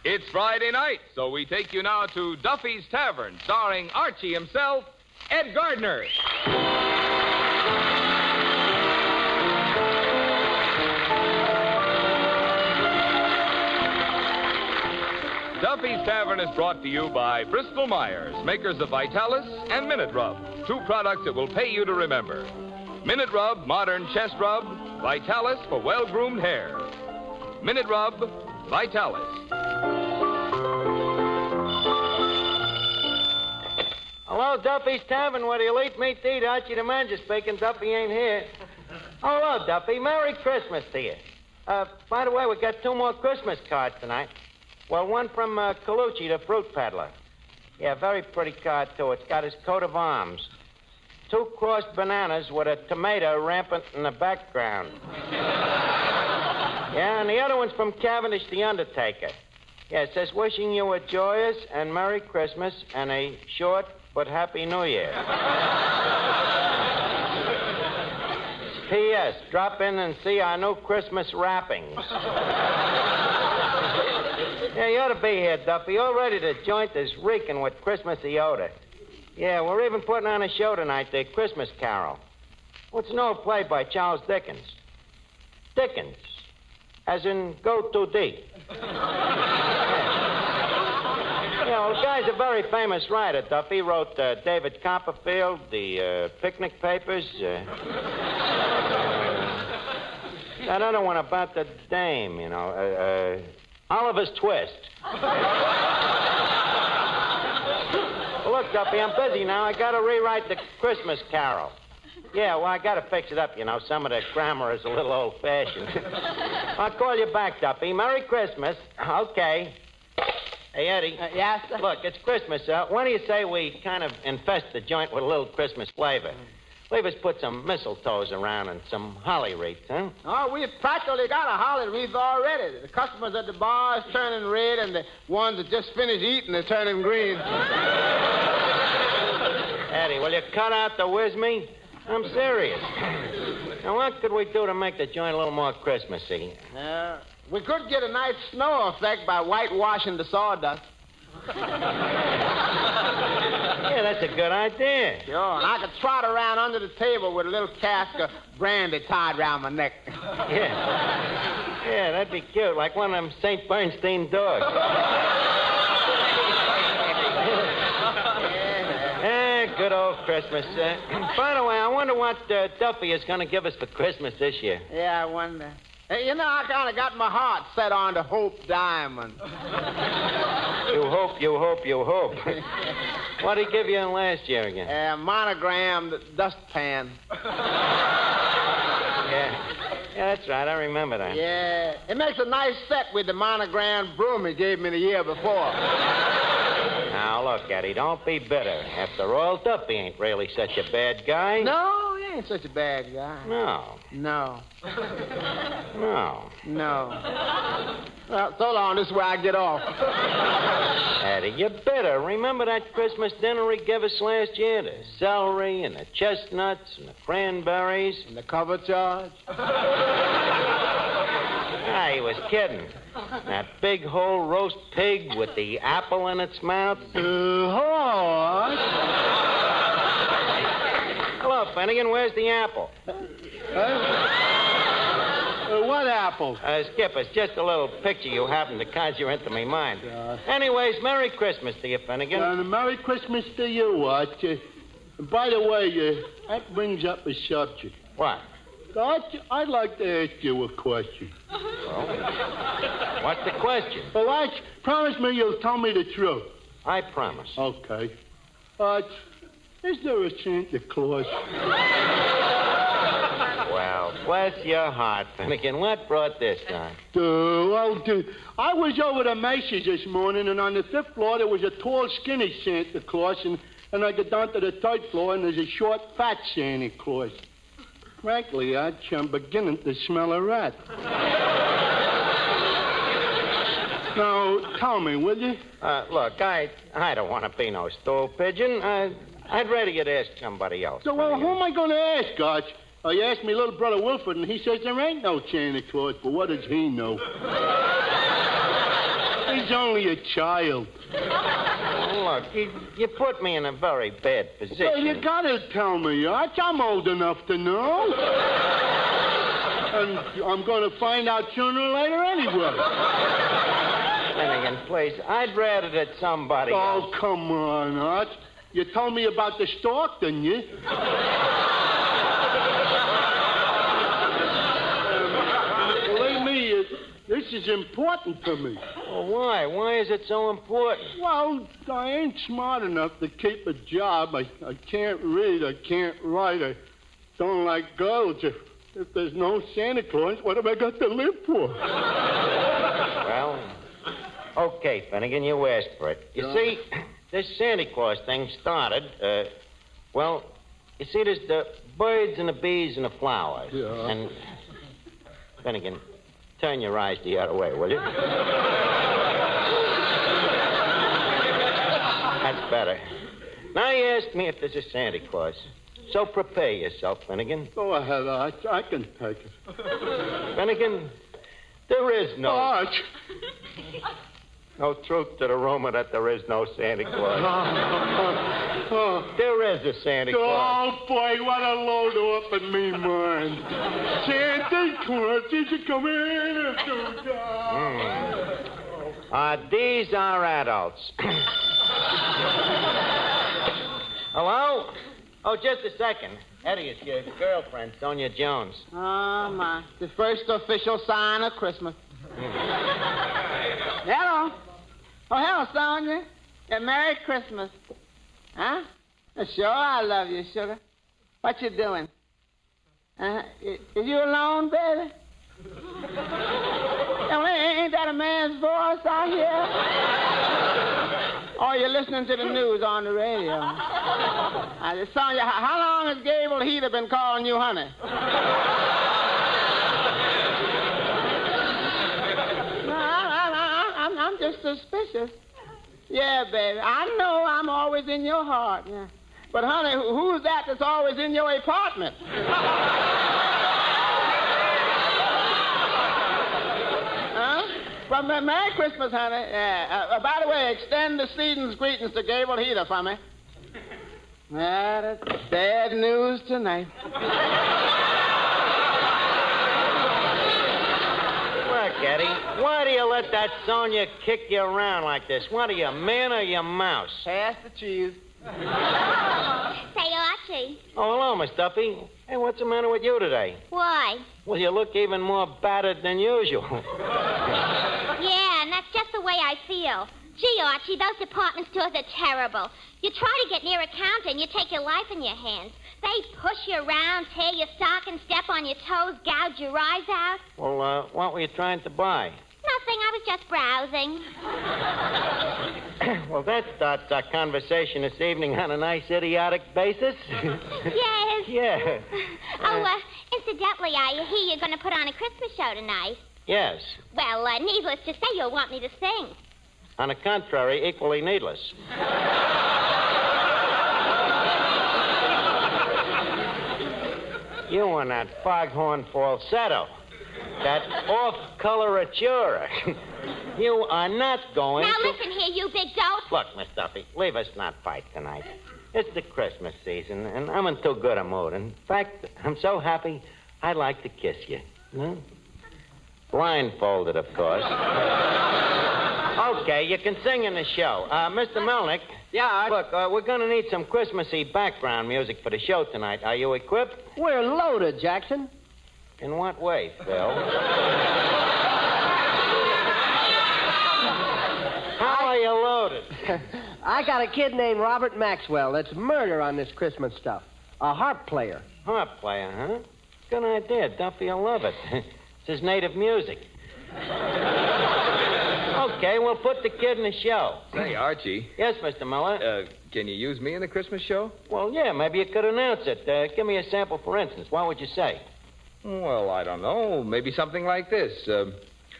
It's Friday night, so we take you now to Duffy's Tavern, starring Archie himself, Ed Gardner. Duffy's Tavern is brought to you by Bristol Myers, makers of Vitalis and Minute Rub, two products that will pay you to remember. Minute Rub, modern chest rub, Vitalis for well-groomed hair. Minute Rub, Vitalis. Hello, Duffy's Tavern, where the elite meet to eat. Archie the manager speaking. Duffy ain't here. Hello, Duffy. Merry Christmas to you. By the way, we got 2 more Christmas cards tonight. Well, one from Colucci, the fruit peddler. Yeah, very pretty card, too. It's got his coat of arms. 2 crossed bananas with a tomato rampant in the background. Yeah, and the other one's from Cavendish, the undertaker. Yeah, it says, wishing you a joyous and Merry Christmas and a short but Happy New Year. P.S. Drop in and see our new Christmas wrappings. Yeah, you ought to be here, Duffy. Already the joint is reeking with Christmassy odor. Yeah, we're even putting on a show tonight, the Christmas Carol. What's an old play by Charles Dickens? Dickens, as in go too deep. Yeah, well, the guy's a very famous writer, Duffy. He wrote David Copperfield, the Picnic Papers. That other one about the dame, you know, Oliver's Twist. Well, look, Duffy, I'm busy now. I got to rewrite the Christmas Carol. Yeah, well, I got to fix it up, you know. Some of the grammar is a little old-fashioned. I'll call you back, Duffy. Merry Christmas. Okay. Hey, Eddie. Yes, sir? Look, it's Christmas. Why do you say we kind of infest the joint with a little Christmas flavor? Leave us put some mistletoes around and some holly wreaths, huh? Oh, we've practically got a holly wreath already. The customers at the bar is turning red, and the ones that just finished eating are turning green. Eddie, will you cut out the whiz me? I'm serious. Now, what could we do to make the joint a little more Christmassy? We could get a nice snow effect by whitewashing the sawdust. Yeah, that's a good idea. Sure, and I could trot around under the table with a little cask of brandy tied around my neck. Yeah, that'd be cute, like one of them St. Bernstein dogs. Good old Christmas. By the way, I wonder what Duffy is going to give us for Christmas this year. Yeah, I wonder. Hey, you know, I kind of got my heart set on the Hope Diamond. You hope, you hope, you hope. What'd he give you in last year again? Monogrammed dustpan. Yeah, that's right. I remember that. Yeah, it makes a nice set with the monogrammed broom he gave me the year before. Now, look, Eddie, don't be bitter. After all, Duffy ain't really such a bad guy. No, he ain't such a bad guy. No. No. No. No. Well, so long. This is where I get off. Eddie, you're bitter. Remember that Christmas dinner he gave us last year? The celery and the chestnuts and the cranberries. And the cover charge? Ah, he was kidding. That big whole roast pig with the apple in its mouth. Horse. Hello, Finnegan. Where's the apple? What apple? Skip, it's just a little picture you happened to conjure into my mind. Anyways, Merry Christmas to you, Finnegan. Merry Christmas to you, Arch. By the way, that brings up a subject. What? Arch, I'd like to ask you a question. Well, what's the question? Well, Arch, promise me you'll tell me the truth. I promise. Okay. Arch, is there a Santa Claus? Well, bless your heart, Finnegan. What brought this on? I was over to Macy's this morning, and on the 5th floor, there was a tall, skinny Santa Claus, and I get down to the 3rd floor, and there's a short, fat Santa Claus. Frankly, Arch, I'm beginning to smell a rat. Now, tell me, will you? Look, I don't want to be no stool pigeon. I'd rather you'd ask somebody else. So, well, who am I going to ask, Arch? You asked me little brother Wilford, and he says there ain't no Santa Claus, but what does he know? was only a child. Look, you put me in a very bad position. Well, you gotta tell me, Arch. I'm old enough to know. And I'm gonna find out sooner or later anyway. Finnegan, please, I'd rather that somebody else... Oh, come on, Arch. You told me about the stork, didn't you? Believe me, this is important to me. Well, why? Why is it so important? Well, I ain't smart enough to keep a job. I can't read. I can't write. I don't like girls. If there's no Santa Claus, what have I got to live for? Well, okay, Finnegan, you asked for it. You see, this Santa Claus thing started, well, you see, there's the birds and the bees and the flowers. Yeah. And, Finnegan, turn your eyes the other way, will you? That's better. Now you asked me if there's a Santa Claus. So prepare yourself, Finnegan. Go ahead, Arch. I can take it. Finnegan, there is no... Arch! No truth to the rumor that there is no Santa Claus. There is a Santa Claus. Oh, boy, what a load off in me mind. Santa Claus is coming to town. These are adults. Hello? Oh, just a second. Eddie, it's your girlfriend, Sonia Jones. Oh, my. The first official sign of Christmas. Hello. Oh, hello, Sonia. Yeah, Merry Christmas. Huh? Sure, I love you, sugar. What you doing? Is you alone, baby? Ain't that a man's voice out here? Or you're listening to the news on the radio? Sonia, how long has Gable Heater been calling you honey? No, I'm just suspicious. Yeah, baby. I know I'm always in your heart. Yeah. But, honey, who's that's always in your apartment? Well, Merry Christmas, honey. Yeah. By the way, extend the season's greetings to Gable Heater for me. That's bad news tonight. Look, Eddie, why do you let that Sonia kick you around like this? What are you, man or you mouse? Pass the cheese. Say, Archie. Oh, hello, Miss Duffy. Hey, what's the matter with you today? Why? Well, you look even more battered than usual. Yeah, and that's just the way I feel. Gee, Archie, those department stores are terrible. You try to get near a counter and you take your life in your hands. They push you around, tear your stocking, step on your toes, gouge your eyes out. Well, what were you trying to buy? Nothing, I was just browsing. Well, that starts our conversation this evening on a nice idiotic basis. Yes. Yeah. Oh, incidentally, I hear you're going to put on a Christmas show tonight. Yes. Well, needless to say, you'll want me to sing. On the contrary, equally needless. You and that foghorn falsetto. That off-coloratura. You are not going Now, to... listen here, you big dope. Look, Miss Duffy, leave us not fight tonight. It's the Christmas season, and I'm in too good a mood. In fact, I'm so happy, I'd like to kiss you. Hmm? Blindfolded, of course. Okay, you can sing in the show. Mr. Melnick. Yeah, Look, we're going to need some Christmassy background music for the show tonight. Are you equipped? We're loaded, Jackson. In what way, Phil? How are you loaded? I got a kid named Robert Maxwell that's murder on this Christmas stuff. A harp player. Harp player, huh? Good idea, Duffy. I love it. It's his native music. Okay, we'll put the kid in the show. Say, Archie. Yes, Mr. Miller? Can you use me in the Christmas show? Well, yeah, maybe you could announce it. Give me a sample, for instance. What would you say? Well, I don't know. Maybe something like this.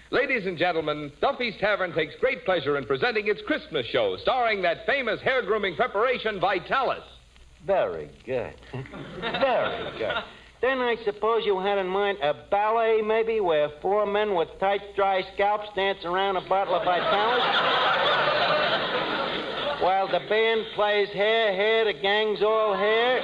Ladies and gentlemen, Duffy's Tavern takes great pleasure in presenting its Christmas show, starring that famous hair grooming preparation, Vitalis. Very good. Very good. Then I suppose you had in mind a ballet, maybe, where 4 men with tight, dry scalps dance around a bottle of Vitalis? While the band plays Hair, the gang's all hair?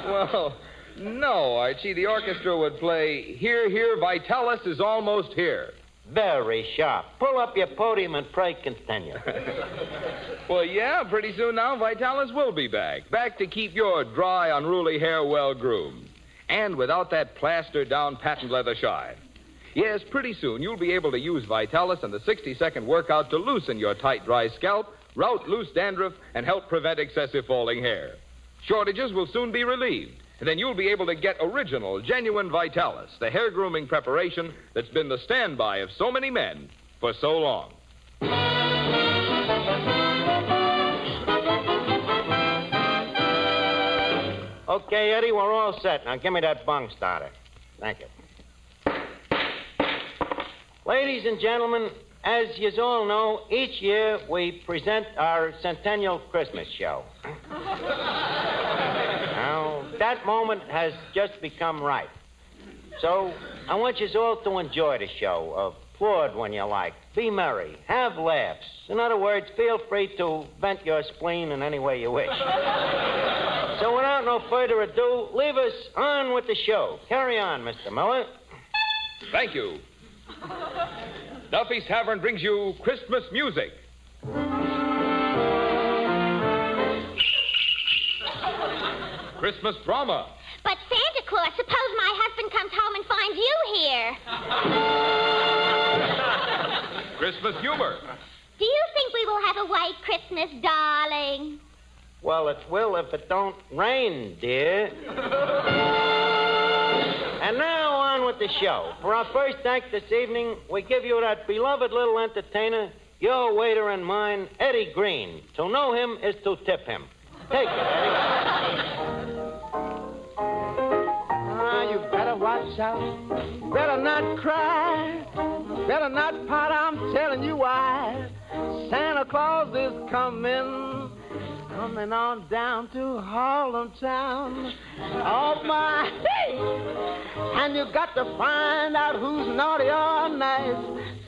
Well, no, Archie. The orchestra would play Here, Here, Vitalis is Almost Here. Very sharp. Pull up your podium and pray continue. Well, yeah, pretty soon now, Vitalis will be back. Back to keep your dry, unruly hair well groomed. And without that plastered-down patent leather shine. Yes, pretty soon you'll be able to use Vitalis and the 60-second workout to loosen your tight, dry scalp, rout loose dandruff, and help prevent excessive falling hair. Shortages will soon be relieved. And then you'll be able to get original, genuine Vitalis, the hair grooming preparation that's been the standby of so many men for so long. Okay, Eddie, we're all set. Now give me that bung starter. Thank you. Ladies and gentlemen, as you all know, each year we present our Centennial Christmas show. Now, that moment has just become right. So, I want you all to enjoy the show. Applaud when you like. Be merry. Have laughs. In other words, feel free to vent your spleen in any way you wish. So, without no further ado, leave us on with the show. Carry on, Mr. Miller. Thank you. Duffy's Tavern brings you Christmas music. Christmas drama. But Santa Claus, suppose my husband comes home and finds you here. Christmas humor. Do you think we will have a white Christmas, darling? Well, it will if it don't rain, dear. And now on with the show. For our first act this evening, we give you that beloved little entertainer, your waiter and mine, Eddie Green. To know him is to tip him. Take it, Eddie. You better watch out. Better not cry. Better not pout. I'm telling you why. Santa Claus is coming. Coming on down to Harlem Town. Oh, my. And you got to find out who's naughty or nice.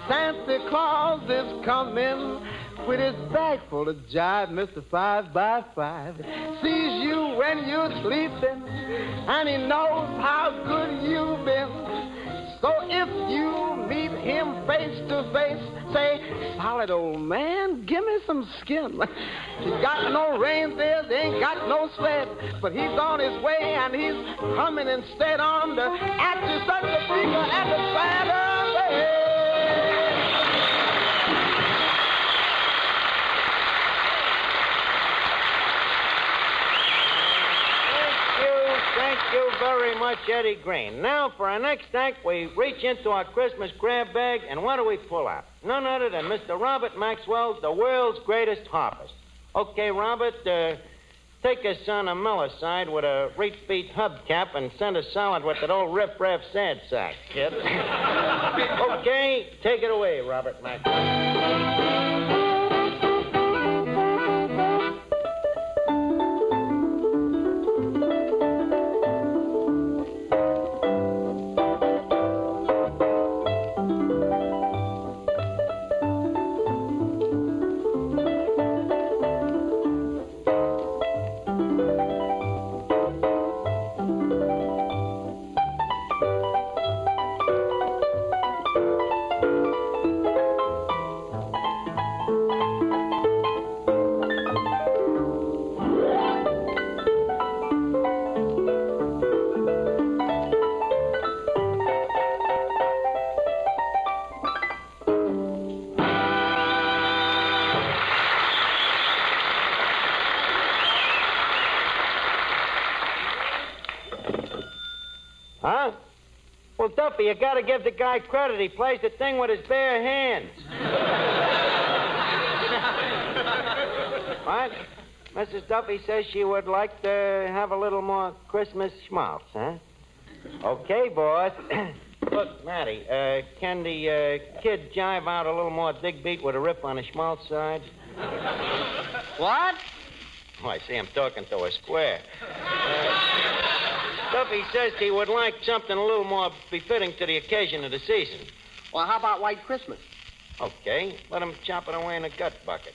Santa Claus is coming with his bag full of jive, Mr. 5x5. Sees you when you're sleeping, and he knows how good you've been. So if you meet him face to face, say, solid old man, give me some skin. He got no reindeers, ain't got no sled, but he's on his way, and he's coming instead on the actor such a freaker at the Santa Fe. Thank you very much, Eddie Green. Now, for our next act, we reach into our Christmas grab bag, and what do we pull out? None other than Mr. Robert Maxwell, the world's greatest harpist. Okay, Robert, take us on the Miller side with a reach beat hubcap and send us solid with that old riff-raff sad sack, kid. Okay, take it away, Robert Maxwell. Huh? Well, Duffy, you gotta give the guy credit. He plays the thing with his bare hands. What? Mrs. Duffy says she would like to have a little more Christmas schmaltz, huh? Okay, boss. Look, Matty, can the kid jive out a little more dig beat with a rip on the schmaltz side? What? Oh, I see I'm talking to a square. Duffy says he would like something a little more befitting to the occasion of the season. Well, how about White Christmas? Okay, let him chop it away in a gut bucket.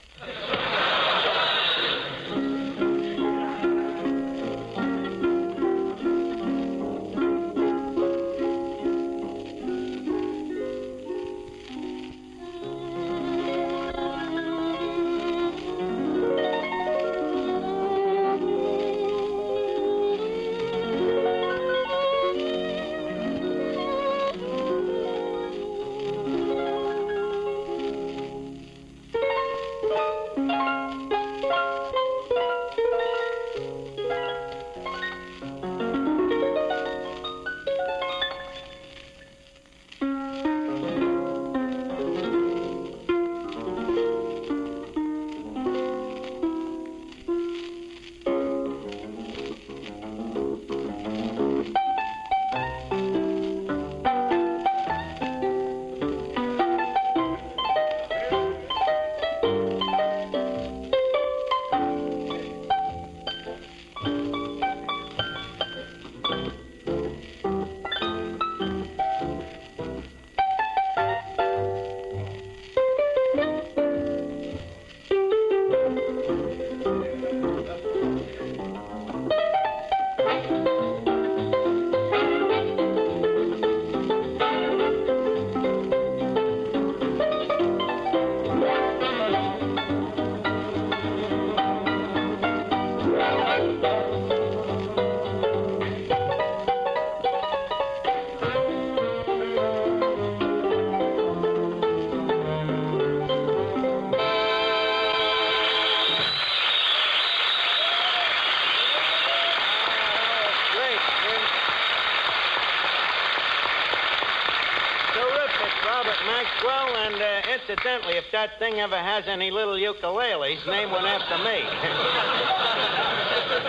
Maxwell, and incidentally, if that thing ever has any little ukuleles, name one after me.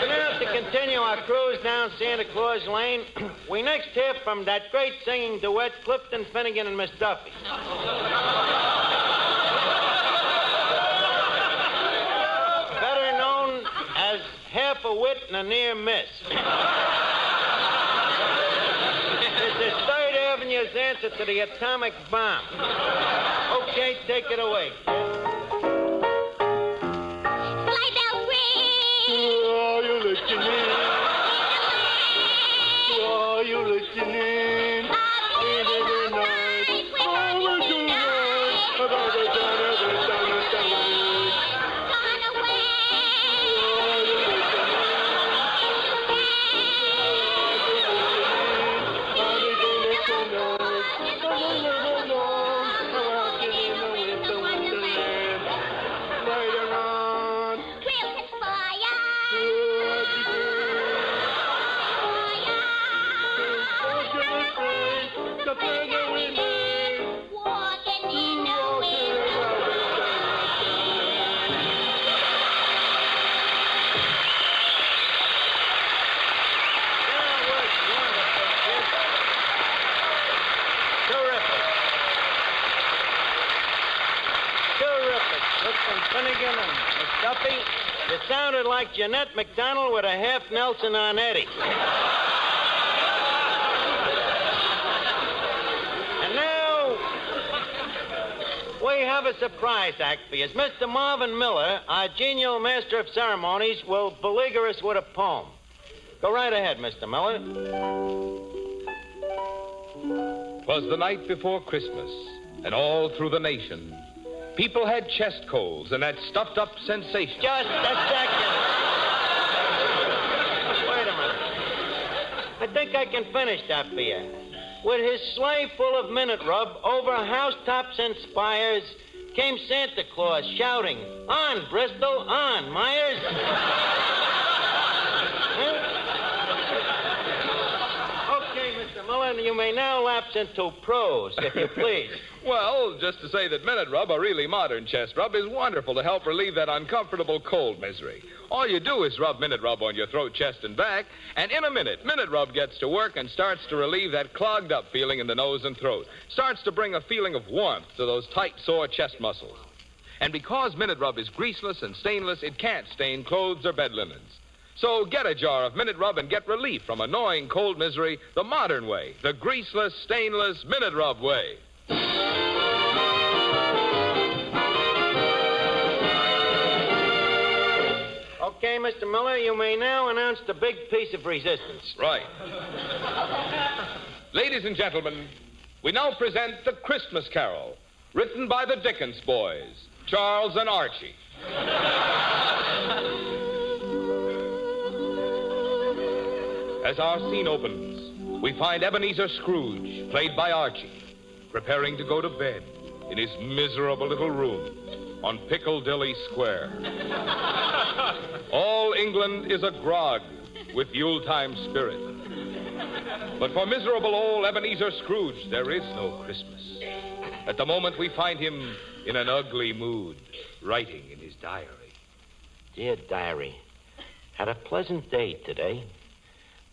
Now, to continue our cruise down Santa Claus Lane, we next hear from that great singing duet, Clifton Finnegan and Miss Duffy. Better known as Half a Wit and a Near Miss. This is 3rd Avenue's answer to the atomic bomb. Okay, take it away. Sleigh bells ring. Are you listening? Are you listening? In the night, over tonight, about the dawn. Gone away. Are you listening? Finnegan and Miss Duffy, it sounded like Jeanette MacDonald with a half Nelson on Eddie. And now, we have a surprise act for you. Mr. Marvin Miller, our genial master of ceremonies, will beleaguer us with a poem. Go right ahead, Mr. Miller. 'Twas the night before Christmas, and all through the nation, people had chest colds and that stuffed-up sensation. Just a second. Wait a minute. I think I can finish that for you. With his sleigh full of minute rub over housetops and spires came Santa Claus shouting, "On, Bristol, on, Myers." Okay, Mr. Miller, you may now lapse into prose, if you please. Well, just to say that Minute Rub, a really modern chest rub, is wonderful to help relieve that uncomfortable cold misery. All you do is rub Minute Rub on your throat, chest, and back, and in a minute, Minute Rub gets to work and starts to relieve that clogged up feeling in the nose and throat. Starts to bring a feeling of warmth to those tight, sore chest muscles. And because Minute Rub is greaseless and stainless, it can't stain clothes or bed linens. So get a jar of Minute Rub and get relief from annoying cold misery the modern way, the greaseless, stainless Minute Rub way. Okay, Mr. Miller, you may now announce the big piece of resistance. Right. Ladies and gentlemen, we now present The Christmas Carol, written by the Dickens boys, Charles and Archie. As our scene opens, we find Ebenezer Scrooge, played by Archie, preparing to go to bed in his miserable little room on Piccadilly Square. All England is agog with Yuletime spirit. But for miserable old Ebenezer Scrooge, there is no Christmas. At the moment, we find him in an ugly mood, writing in his diary. Dear diary, had a pleasant day today.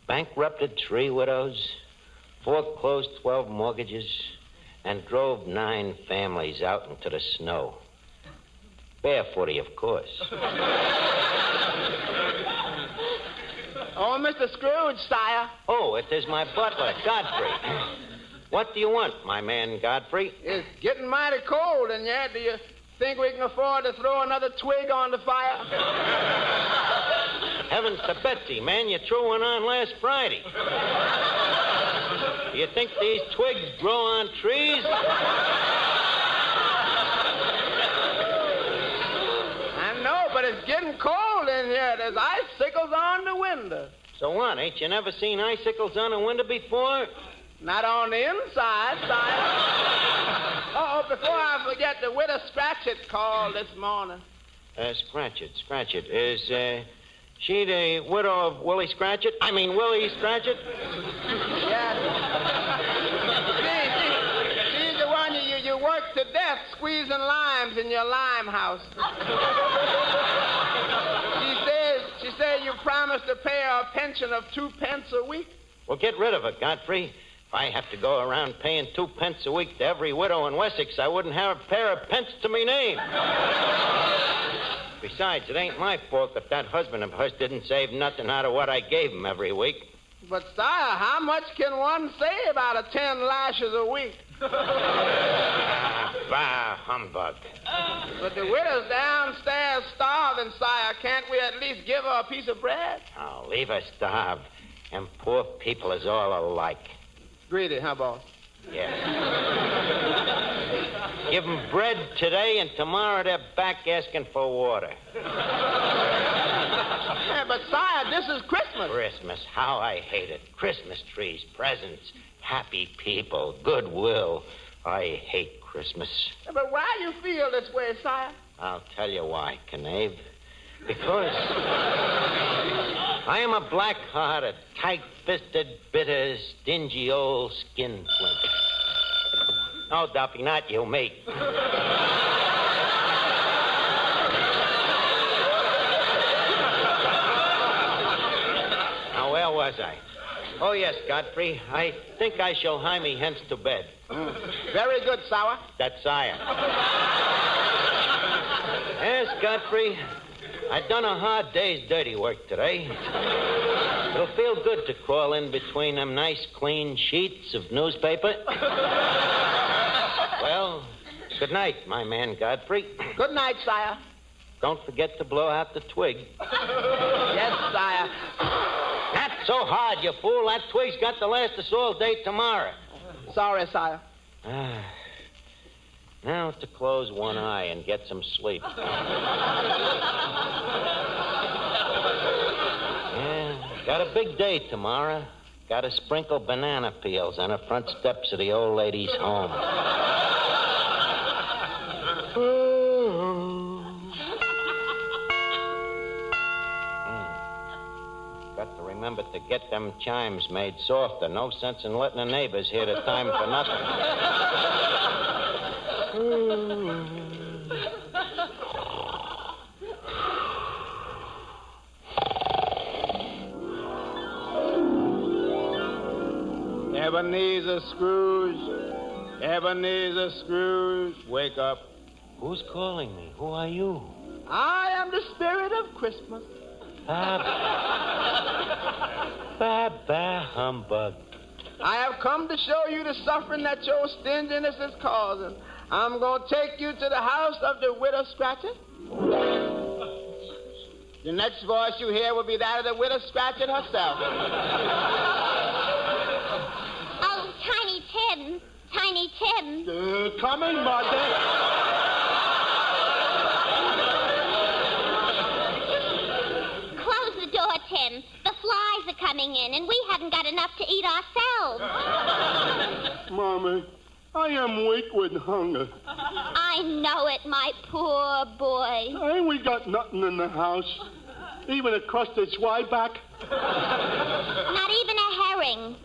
Bankrupted 3 widows, foreclosed 12 mortgages, and drove 9 families out into the snow. Barefooty, of course. Oh, Mr. Scrooge, sire. Oh, it is my butler, Godfrey. What do you want, my man Godfrey? It's getting mighty cold in here. Do you think we can afford to throw another twig on the fire? Heavens to Betsy, man, you threw one on last Friday. Do you think these twigs grow on trees? I know, but it's getting cold in here. There's icicles on the window. So what, ain't you never seen icicles on a window before? Not on the inside, sire. Oh, before I forget, the widow Scratchit called this morning. Scratchit. Is, she the widow of Willie Scratchit? I mean, Willie Scratchit? Yes. She's the one you work to death squeezing limes in your lime house. She says you promised to pay her a pension of 2 pence a week. Well, get rid of her, Godfrey. If I have to go around paying 2 pence a week to every widow in Wessex, I wouldn't have a pair of pence to me name. Besides, it ain't my fault that husband of hers didn't save nothing out of what I gave him every week. But, sire, how much can one save out of 10 lashes a week? Bah, humbug. But the widow's downstairs starving, sire. Can't we at least give her a piece of bread? Oh, leave her starve. And poor people is all alike. Greedy, huh, boss? Yeah. Give them bread today, and tomorrow they're back asking for water. Yeah, but, sire, this is Christmas. Christmas, how I hate it. Christmas trees, presents, happy people, goodwill. I hate Christmas. Yeah, but why you feel this way, sire? I'll tell you why, Knave. Because I am a black-hearted, tight-fisted, bitter, stingy old skinflint. No, Duffy, not you, me. Now, where was I? Oh, yes, Godfrey. I think I shall hie me hence to bed. Very good, sire. That's sire. Yes, Godfrey. I've done a hard day's dirty work today. It'll feel good to crawl in between them nice, clean sheets of newspaper. Well, good night, my man Godfrey. Good night, sire. Don't forget to blow out the twig. Yes, sire. Not so hard, you fool. That twig's got to last us all day tomorrow. Sorry, sire. Now to close one eye and get some sleep. Yeah, got a big day tomorrow. Got to sprinkle banana peels on the front steps of the old lady's home. Got to remember to get them chimes made softer. No sense in letting the neighbors hear the time for nothing. Ebenezer Scrooge, wake up. Who's calling me? Who are you? I am the spirit of Christmas. Bah, humbug. I have come to show you the suffering that your stinginess is causing. I'm going to take you to the house of the widow Scratchit. The next voice you hear will be that of the widow Scratchit herself. Oh, Tiny Tim. Tiny Tim. Coming, Mother. Close the door, Tim. The flies are coming in, and we haven't got enough to eat ourselves. Mama, I am weak with hunger. I know it, my poor boy. Ain't we got nothing in the house? Even a crusted zwieback? Not even a herring.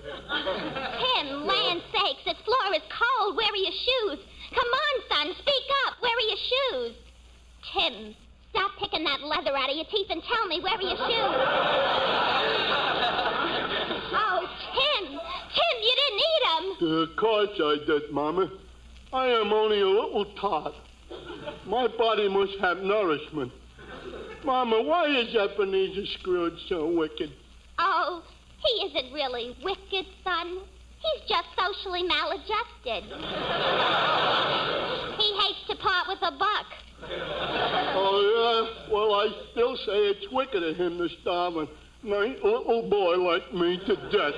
Tim, land sakes, this floor is cold. Where are your shoes? Come on, son, speak up. Where are your shoes? Tim, stop picking that leather out of your teeth and tell me, where are your shoes? Oh, Tim, you didn't eat them. Of course I did, Mama. I am only a little tot. My body must have nourishment. Mama, why is Ebenezer Scrooge so wicked? Oh, he isn't really wicked, son. He's just socially maladjusted. He hates to part with a buck. Oh, yeah? Well, I still say it's wicked of him to starve a nice little boy like me to death.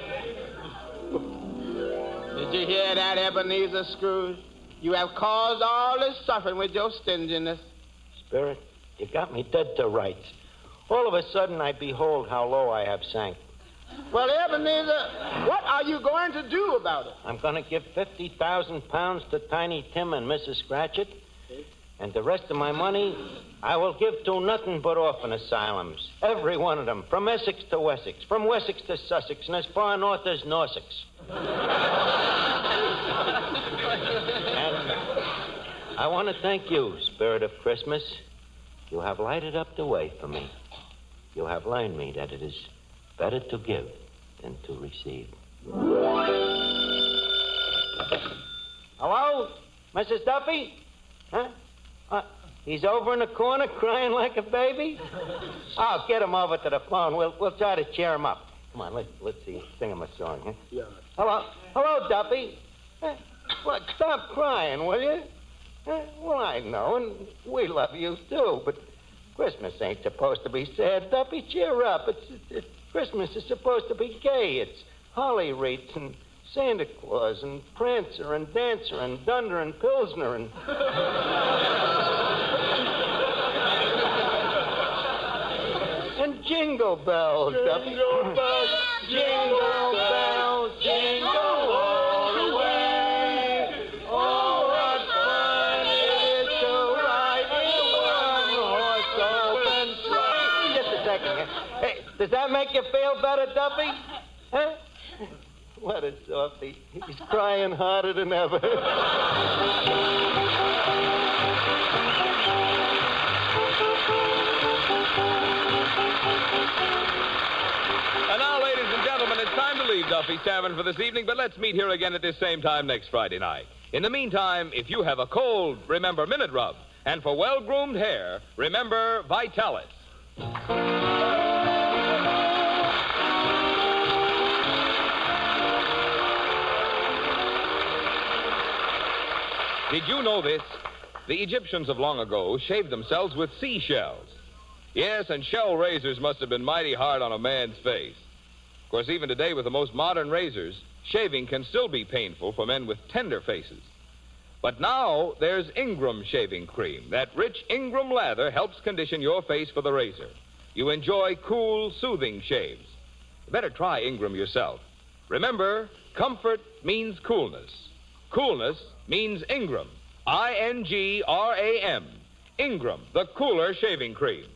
Did you hear that, Ebenezer Scrooge? You have caused all this suffering with your stinginess. Spirit, you got me dead to rights. All of a sudden, I behold how low I have sank. Well, Ebenezer, what are you going to do about it? I'm going to give 50,000 pounds to Tiny Tim and Mrs. Scratchit, and the rest of my money I will give to nothing but orphan asylums. Every one of them, from Essex to Wessex, from Wessex to Sussex, and as far north as Norsex. And I want to thank you, Spirit of Christmas. You have lighted up the way for me. You have learned me that it is better to give than to receive. Hello? Mrs. Duffy? Huh? He's over in the corner crying like a baby? Oh, get him over to the phone. We'll try to cheer him up. Come on, let's see. Sing him a song, huh? Yeah. Hello, Duffy. What? Stop crying, will you? Well, I know, and we love you, too, but Christmas ain't supposed to be sad. Duffy, cheer up. It's Christmas is supposed to be gay. It's holly wreaths and Santa Claus and Prancer and Dancer and Dunder and Pilsner and... and Jingle Bells, Duffy. Jingle bells, Jingle bells, jingle all the way. Oh, what fun it is to ride in a one-horse open sleigh. Just a second. Hey, does that make you feel better, Duffy? Huh? What a softy. He's crying harder than ever. And now, ladies and gentlemen, it's time to leave Duffy's Tavern for this evening, but let's meet here again at this same time next Friday night. In the meantime, if you have a cold, remember Minute Rub. And for well-groomed hair, remember Vitalis. Did you know this? The Egyptians of long ago shaved themselves with seashells. Yes, and shell razors must have been mighty hard on a man's face. Of course, even today, with the most modern razors, shaving can still be painful for men with tender faces. But now there's Ingram shaving cream. That rich Ingram lather helps condition your face for the razor. You enjoy cool, soothing shaves. You better try Ingram yourself. Remember, comfort means coolness. Coolness means Ingram. I-N-G-R-A-M. Ingram, the cooler shaving cream.